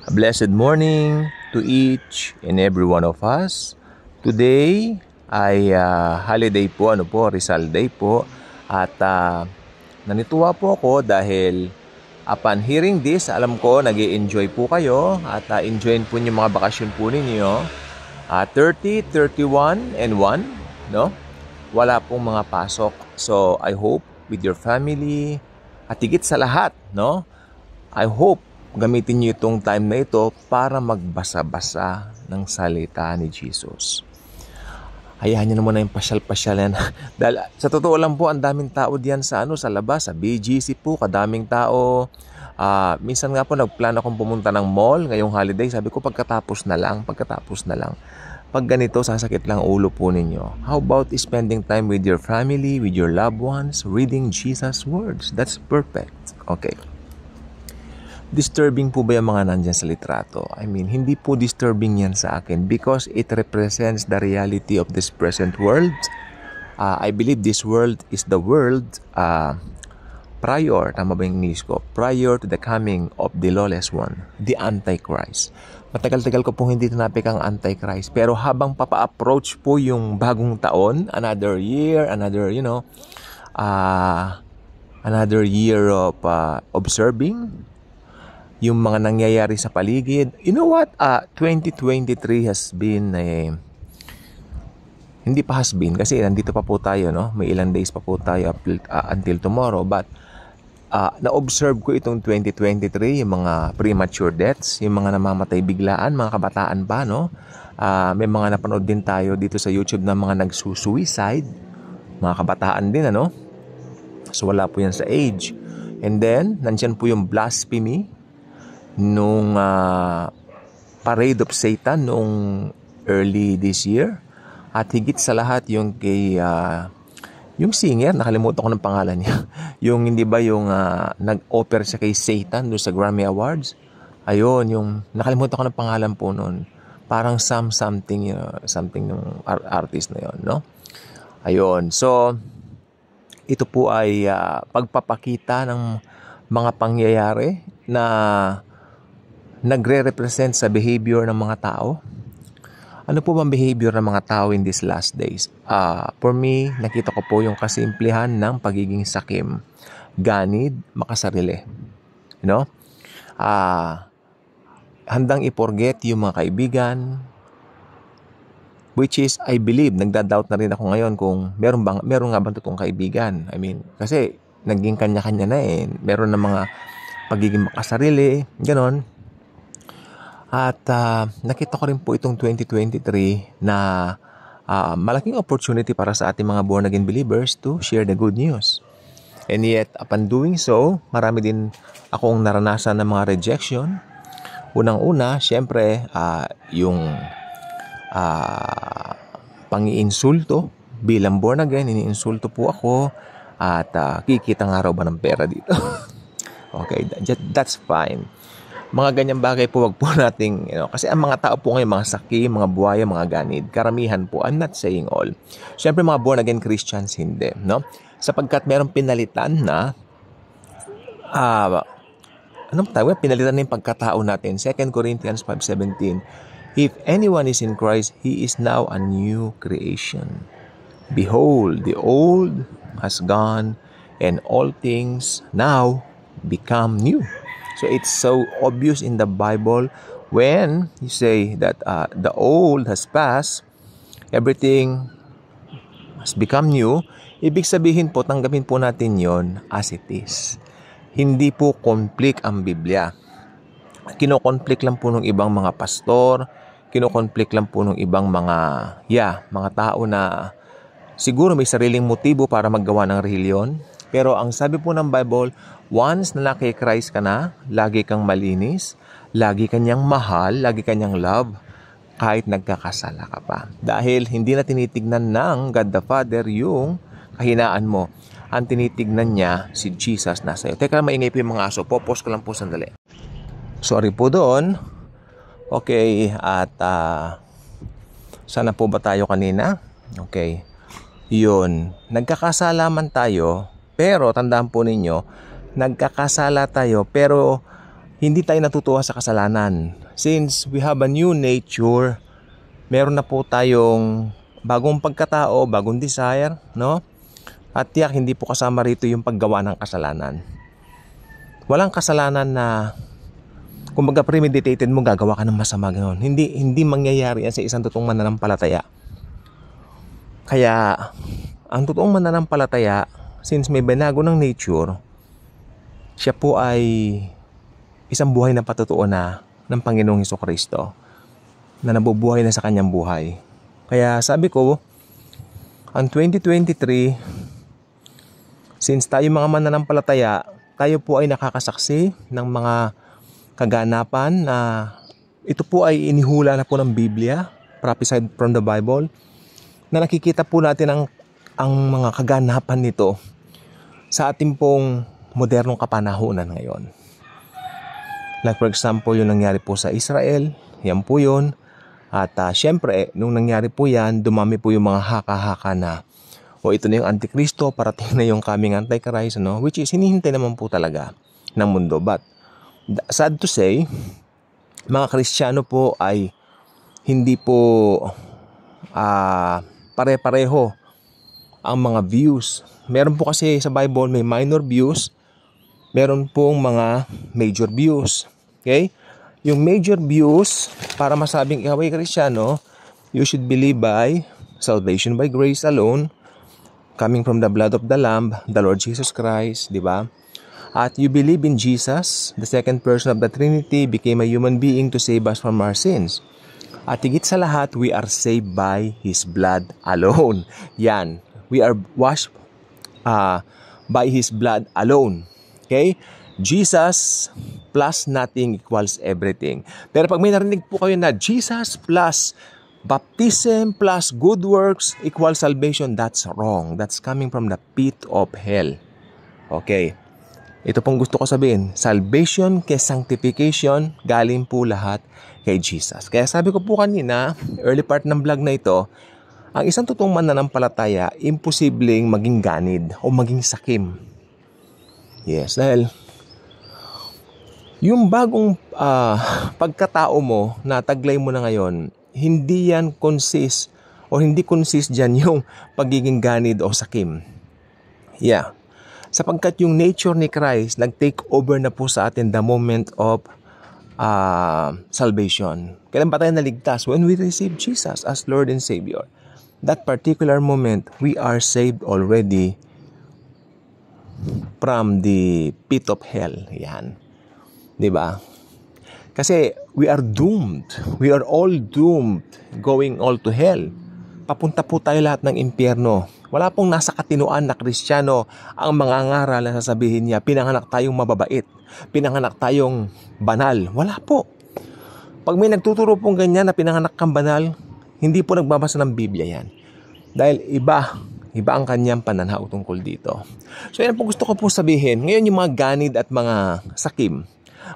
A blessed morning to each and every one of us. Today ay holiday po, Rizal Day po. At nanituwa po ako dahil upon hearing this, alam ko nag-i-enjoy po kayo at enjoyin po yung mga bakasyon po ninyo. 30, 31, and 1, no? Wala pong mga pasok. So I hope with your family at higit sa lahat, no? I hope gamitin niyo itong time na ito para magbasa-basa ng salita ni Jesus. Hayaan niyo naman na yung pasyal-pasyal yan. Dahil sa totoo lang po, ang daming tao diyan sa labas, sa BGC po, kadaming tao. Minsan nga po nagplano akong pumunta ng mall ngayong holiday. Sabi ko pagkatapos na lang. Pag ganito, sasakit lang ulo po ninyo. How about spending time with your family, with your loved ones, reading Jesus' words? That's perfect. Okay. Disturbing po ba yung mga nandyan sa litrato? I mean, hindi po disturbing yan sa akin because it represents the reality of this present world. I believe this world is the world prior to the coming of the lawless one, the Antichrist. Matagal-tagal ko pong hindi tinapik ang Antichrist. Pero habang papa-approach po yung bagong taon, another year of observing yung mga nangyayari sa paligid. You know what? 2023 has been hindi pa has been kasi nandito pa po tayo, no? May ilang days pa po tayo until tomorrow. But na-observe ko itong 2023, yung mga premature deaths, yung mga namamatay biglaan, mga kabataan pa, no? May mga napanood din tayo dito sa YouTube ng mga nagsusuicide, mga kabataan din, ano? So wala po yan sa age. And then, nandyan po yung blasphemy, nung Parade of Satan noong early this year. At higit sa lahat yung kay yung singer, nakalimutan ko ng pangalan niya. Yung hindi ba yung nag-offer siya kay Satan doon sa Grammy Awards? Ayun, yung nakalimutan ko ng pangalan po noon. Parang something ng artist na yon, no? Ayun. So ito po ay pagpapakita ng mga pangyayari na nagre-represent sa behavior ng mga tao. Ano po bang behavior ng mga tao in these last days? For me, nakita ko po yung kasimplihan ng pagiging sakim, ganid, makasarili. You know? Handang i-forget yung mga kaibigan, which is, I believe, nagda-doubt na rin ako ngayon kung meron nga bang totoong kaibigan. I mean, kasi naging kanya-kanya na eh. Meron na mga pagiging makasarili, ganon. At nakita ko rin po itong 2023 na malaking opportunity para sa ating mga born-again believers to share the good news. And yet, upon doing so, marami din akong naranasan ng mga rejection. Unang-una, syempre, yung pang-iinsulto. Bilang born-again, iniinsulto po ako at kikita nga raw ba ng pera dito? Okay, that's fine. Mga ganyang bagay po, wag po nating, kasi ang mga tao po ngayon, mga saki, mga buhaya, mga ganid, karamihan po, I'm not saying all. Siyempre mga born-again Christians, hindi, no? Sapagkat merong pinalitan na, pinalitan na yung pagkatao natin. 2 Corinthians 5:17, if anyone is in Christ, he is now a new creation. Behold, the old has gone, and all things now become new. So it's so obvious in the Bible when you say that the old has passed, everything has become new. Ibig sabihin po, tanggapin po natin yon as it is. Hindi po conflict ang Biblia. Kino-conflict lang po ng ibang mga pastor, kino-conflict lang po ng ibang mga tao na siguro may sariling motibo para maggawa ng reliyon. Pero ang sabi po ng Bible, once na kay Christ ka na, lagi kang malinis, lagi kanyang mahal, lagi kanyang love, kahit nagkakasala ka pa. Dahil hindi na tinitignan ng God the Father yung kahinaan mo. Ang tinitignan niya si Jesus na sa'yo. Teka, maingay po yung mga aso. Popos ko lang po sandali. Sorry po doon. Okay, at sana po ba tayo kanina? Okay. Yun. Nagkakasala man tayo, pero tandaan po ninyo, nagkakasala tayo pero hindi tayo natutuwa sa kasalanan. Since we have a new nature, meron na po tayong bagong pagkatao, bagong desire, no? At tiyak, hindi po kasama rito yung paggawa ng kasalanan. Walang kasalanan na kumbaga premeditated mo, gagawa ka ng masama ganoon. Hindi mangyayari yan sa isang totoong mananampalataya. Kaya, ang totoong mananampalataya, since may binago ng nature, siya po ay isang buhay na patutuo na ng Panginoong Hesukristo na nabubuhay na sa kanyang buhay. Kaya sabi ko, ang 2023, since tayo mga mananampalataya, tayo po ay nakakasaksi ng mga kaganapan na ito po ay inihula na po ng Biblia, prophesied from the Bible, na nakikita po natin ang mga kaganapan nito sa ating pong modernong kapanahunan ngayon. Like for example, yung nangyari po sa Israel, yan po yun. At syempre, nung nangyari po yan, dumami po yung mga haka-haka na ito na yung Antikristo, parating na yung coming Antichrist, no? Which is hinihintay naman po talaga ng mundo. But sad to say, mga Kristiyano po ay hindi po pare-pareho ang mga views. Meron po kasi sa Bible may minor views, meron pong mga major views. Okay? Yung major views, para masabing ikaw ay Kristiyano, you should believe by salvation by grace alone, coming from the blood of the Lamb, the Lord Jesus Christ, di ba? At you believe in Jesus, the second person of the Trinity, became a human being to save us from our sins. At higit sa lahat, we are saved by His blood alone. Yan. We are washed by His blood alone. Okay? Jesus plus nothing equals everything. Pero pag may narinig po kayo na Jesus plus baptism plus good works equals salvation, that's wrong. That's coming from the pit of hell. Okay? Ito pong gusto ko sabihin, salvation kay sanctification, galing po lahat kay Jesus. Kaya sabi ko po kanina, early part ng vlog na ito, ang isang totoong mananampalataya, imposibleng maging ganid o maging sakim. Yes, dahil yung bagong pagkatao mo, na taglay mo na ngayon, hindi yan consist o hindi consist dyan yung pagiging ganid o sakim. Yeah. Sapagkat yung nature ni Christ nag-take over na po sa atin the moment of salvation. Kailan ba tayo naligtas? When we receive Jesus as Lord and Savior. That particular moment, we are saved already from the pit of hell. Yan. Diba? Kasi we are doomed. We are all doomed going all to hell. Papunta po tayo lahat ng impyerno. Wala pong nasa katinuan na Kristiyano ang mangangaral na sasabihin niya, pinanganak tayong mababait, pinanganak tayong banal. Wala po. Pag may nagtuturo pong ganyan na pinanganak kang banal, hindi po nagbabasa ng Biblia yan. Dahil iba ang kanyang pananaw tungkol dito. So yan po gusto ko po sabihin. Ngayon yung mga ganid at mga sakim.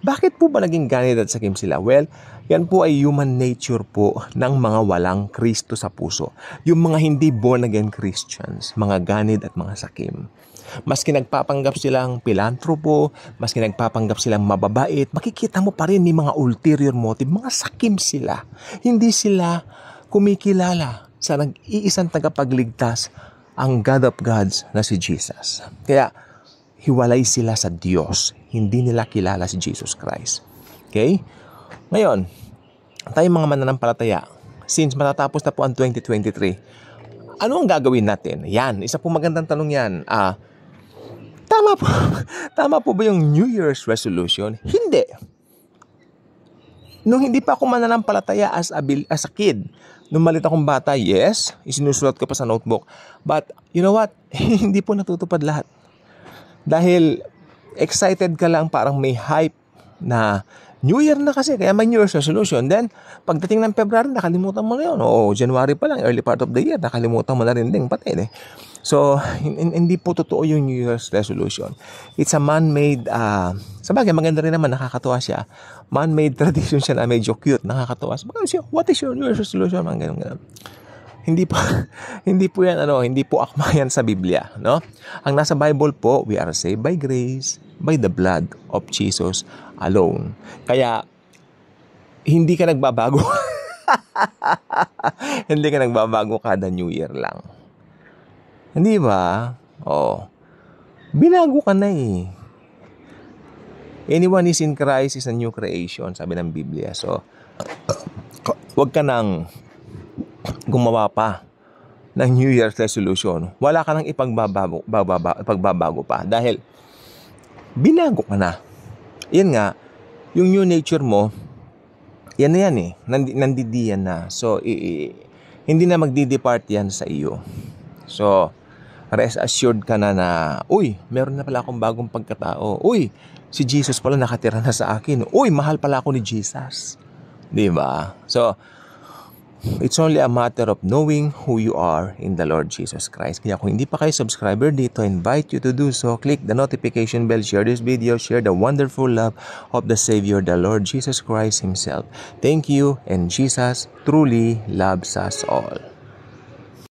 Bakit po ba naging ganid at sakim sila? Well, yan po ay human nature po ng mga walang Kristo sa puso. Yung mga hindi born again Christians, mga ganid at mga sakim. Maski nagpapanggap silang pilantropo, maski nagpapanggap silang mababait, makikita mo pa rin may mga ulterior motive, mga sakim sila. Hindi sila kumikilala sa nag-iisang tagapagligtas, ang God of Gods na si Jesus. Kaya, hiwalay sila sa Diyos. Hindi nila kilala si Jesus Christ. Okay? Ngayon, tayo mga mananampalataya, since matatapos na po ang 2023, ano ang gagawin natin? Yan, isa po magandang tanong yan. Tama po ba yung New Year's resolution? Hindi. Nung hindi pa ako mananampalataya as a kid, nung malit akong bata, yes, isinusulat ko pa sa notebook. But, you know what? Hindi po natutupad lahat. Dahil excited ka lang, parang may hype na New Year na kasi, kaya may New Year's resolution. Then, pagdating ng February, nakalimutan mo na yun. O January pa lang, early part of the year, nakalimutan mo na rin din, patay eh. So, hindi po totoo yung New Year's resolution. It's a man-made, sabagay, maganda rin naman, nakakatuwa siya. Man-made tradition siya na medyo cute, nakakatuwa. Sabagay siya, what is your New Year's resolution? Ganun. hindi po hindi po yan hindi po akma yan sa Biblia, no? Ang nasa Bible po, we are saved by grace, by the blood of Jesus alone. Kaya hindi ka nagbabago. Hindi ka nagbabago kada New Year lang. Hindi ba? Oh. Binago ka na eh. Anyone is in Christ is a new creation, sabi ng Biblia. So, wag ka nang gumawa pa ng New Year's resolution. Wala ka nang ipagbabago pa. Dahil, binago ka na. Yan nga, yung new nature mo, yan na yan eh. Nandidiyan na. So, hindi na magdi-depart yan sa iyo. So, rest assured ka na uy, meron na pala akong bagong pagkatao. Uy, si Jesus pala nakatira na sa akin. Uy, mahal pala ako ni Jesus. Diba? So, it's only a matter of knowing who you are in the Lord Jesus Christ. Kaya kung hindi pa kayo subscriber dito, I invite you to do so. Click the notification bell, share this video, share the wonderful love of the Savior, the Lord Jesus Christ Himself. Thank you, and Jesus truly loves us all.